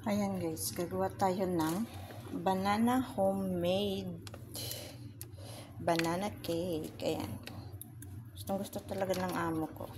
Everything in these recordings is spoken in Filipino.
Ayan guys, gagawa tayo ng banana homemade banana cake. Ayan. Gusto talaga ng amo ko.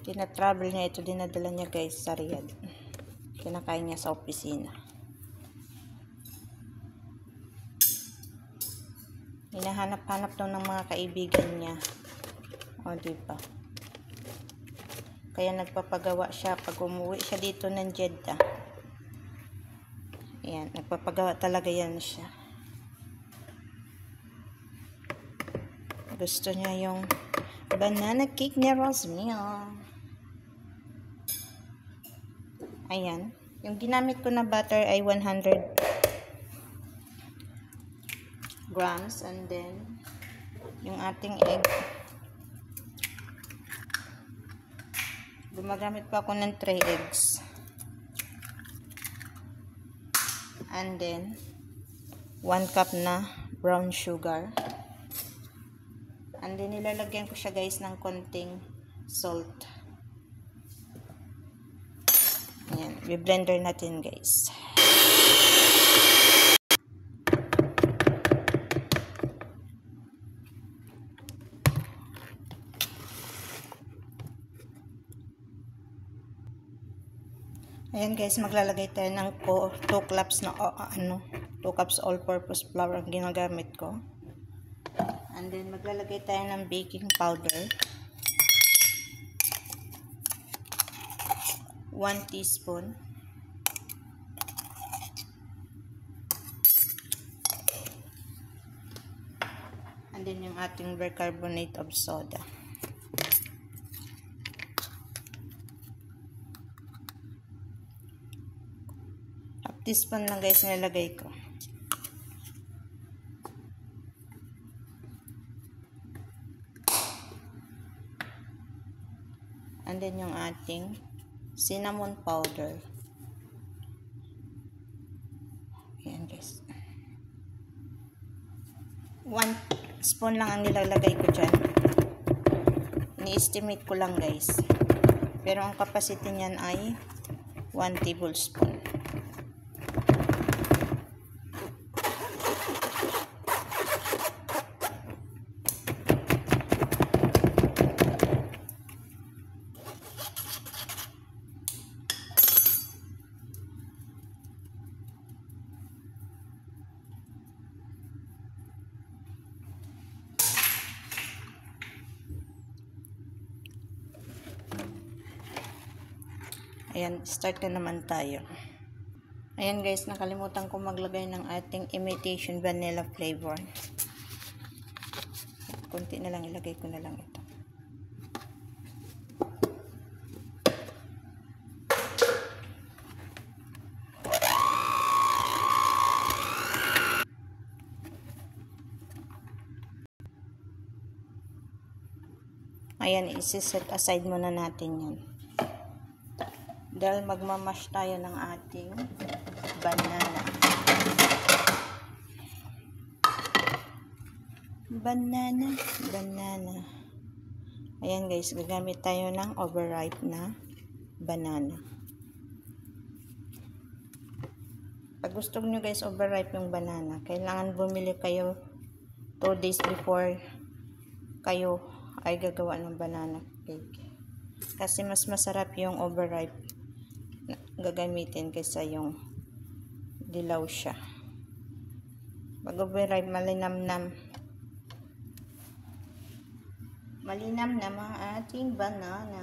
Tina-travel niya ito, dinadala niya guys sa Riyadh. Kinakain niya sa opisina. Hinahanap-hanap daw ng mga kaibigan niya. O, diba? Kaya nagpapagawa siya pag umuwi siya dito ng Jeddah. Ayan, nagpapagawa talaga yan siya. Gusto niya yung banana cake ni Rosmil. Ayan, yung ginamit ko na butter ay 100 grams, and then yung ating egg, gumagamit pa ako ng 3 eggs, and then 1 cup na brown sugar, and then nilalagyan ko siya guys ng konting salt. Ayan, i-blender natin guys. Ayan guys, maglalagay tayo ng 2 cups na 2 cups all-purpose flour ang ginagamit ko. And then maglalagay tayo ng baking powder. 1 teaspoon. And then yung ating bicarbonate of soda. Teaspoon lang guys nilagay ko. And then yung ating cinnamon powder. Ayan guys. 1 spoon lang ang nilalagay ko dyan. Ni-estimate ko lang guys. Pero ang capacity niyan ay 1 tablespoon. Ayan, start na naman tayo. Ayan guys, nakalimutan ko maglagay ng ating imitation vanilla flavor. Kunti na lang, ilagay ko na lang ito. Ayan, isi-set aside muna natin yan. Dahil magmamash tayo ng ating banana. Banana. Ayan guys, gagamit tayo ng overripe na banana. Pag gusto nyo guys overripe yung banana, kailangan bumili kayo 2 days before kayo ay gagawa ng banana cake. Kasi mas masarap yung overripe gagamitin kaysa yung dilaw siya. Pag overripe, malinamnam ang ating banana.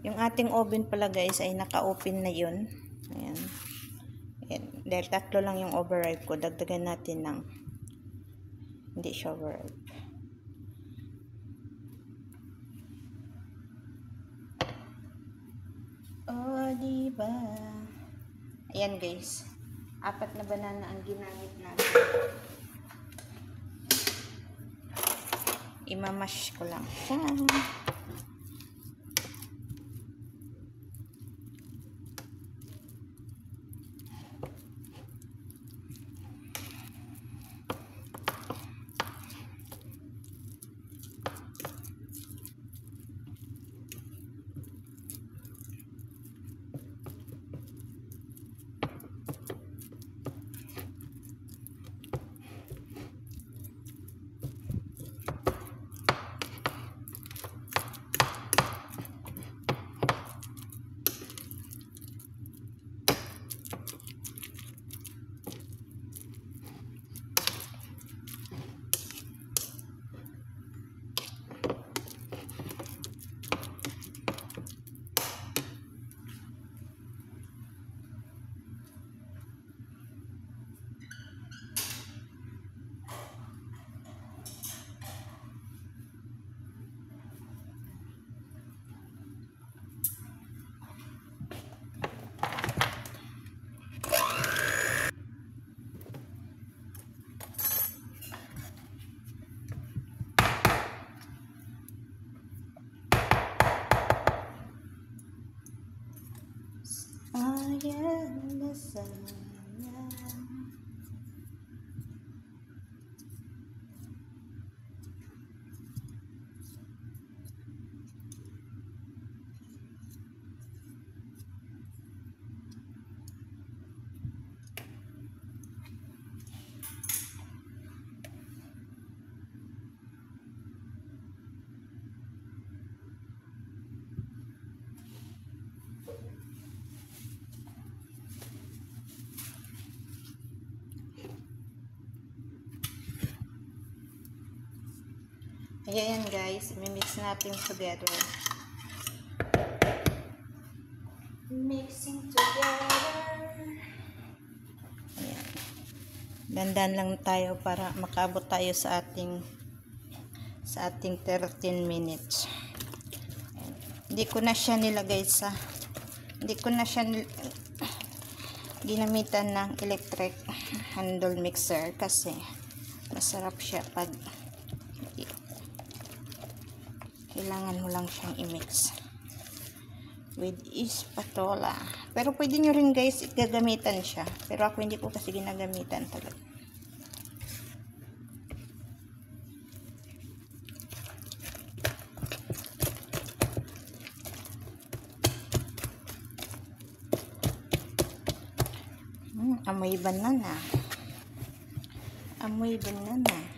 Yung ating oven pala guys ay naka-open na yun. Ayan. Dahil 3 lang yung overripe ko, dagdagan natin ng hindi siya overripe. Oh, diba? Ayan guys, 4 na banana ang ginamit natin. Imamash ko lang siya. sayang na sayang. Ayan guys, i-mix natin together. Mixing together. Ayan. Dandan lang tayo para makabot tayo sa ating 13 minutes. Ayan. Hindi ko na siya nilagay sa ginamitan ng electric handle mixer kasi masarap siya pag kailangan mo lang siyang i-mix with spatula. Pero pwede nyo rin guys gagamitan siya, pero ako hindi ko kasi ginagamitan talaga. Amoy banana. Amoy banana.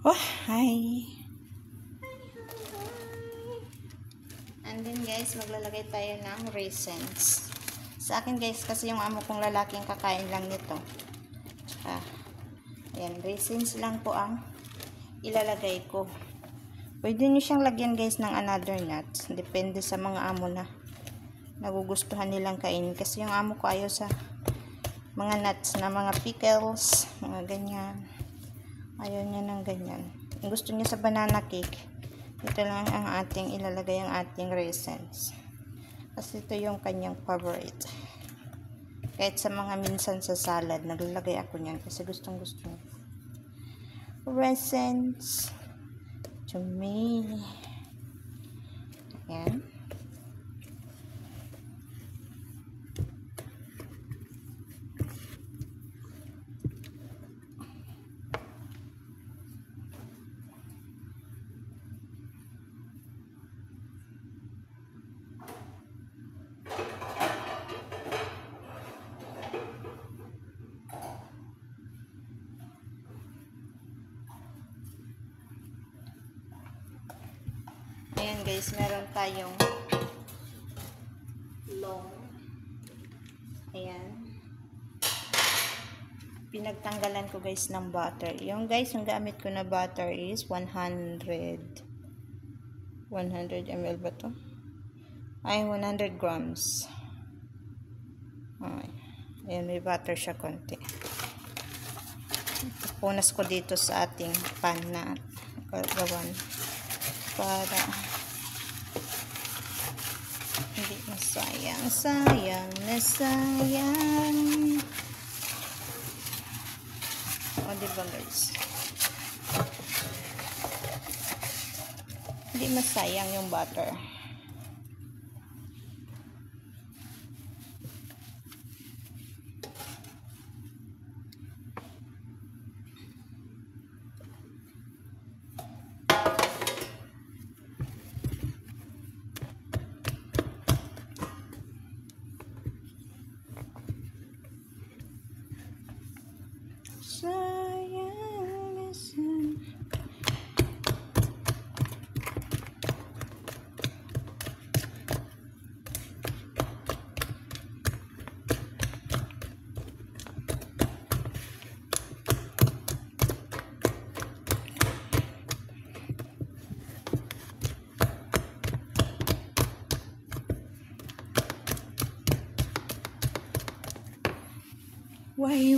Oh, hi. And then guys, maglalagay tayo ng raisins. Sa akin guys, kasi yung amo kong lalaking kakain lang nito. Ayan, raisins lang po ang ilalagay ko. Pwede nyo siyang lagyan guys ng another nuts. Depende sa mga amo na nagugustuhan nilang kainin. Kasi yung amo ko ayaw sa mga nuts na mga pickles, mga ganyan. Ayaw niya ng ganyan. Gusto niya sa banana cake. Ito lang ang ating ilalagay ang ating raisins. Kasi ito yung kanyang favorite. Kahit sa mga minsan sa salad, naglalagay ako niyan kasi gustong gusto niya. Raisins to me. Ayan. Ayan guys, meron tayong long. Ayan. Pinagtanggalan ko guys ng butter. Yung guys, yung gamit ko na butter is 100 ml ba to? Ay, 100 grams. Ay. Ayan, may butter siya konti. Punas ko dito sa ating pan na gawan para hindi masayang, sayang na sayang. O, diba guys? Hindi masayang yung butter. Why?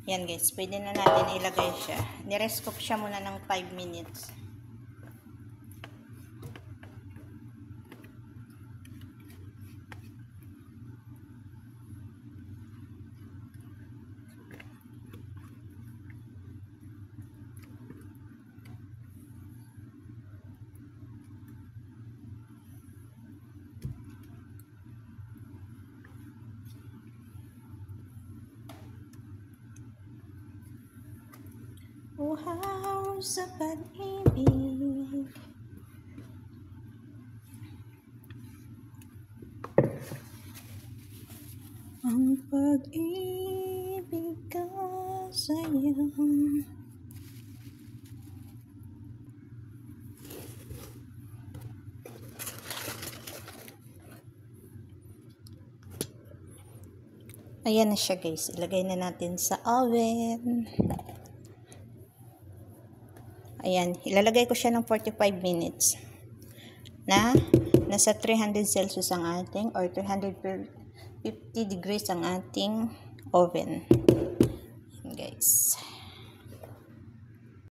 Yan guys, pwede na natin ilagay siya. Nirest cook siya muna ng 5 minutes. Wow, sa pag-ibig. Ang pag-ibig ka sa'yo. Ayan na siya guys. Ilagay na natin sa oven. Ayan, ilalagay ko siya ng 45 minutes na nasa 300 Celsius ang ating or 350 degrees ang ating oven. Ayan guys.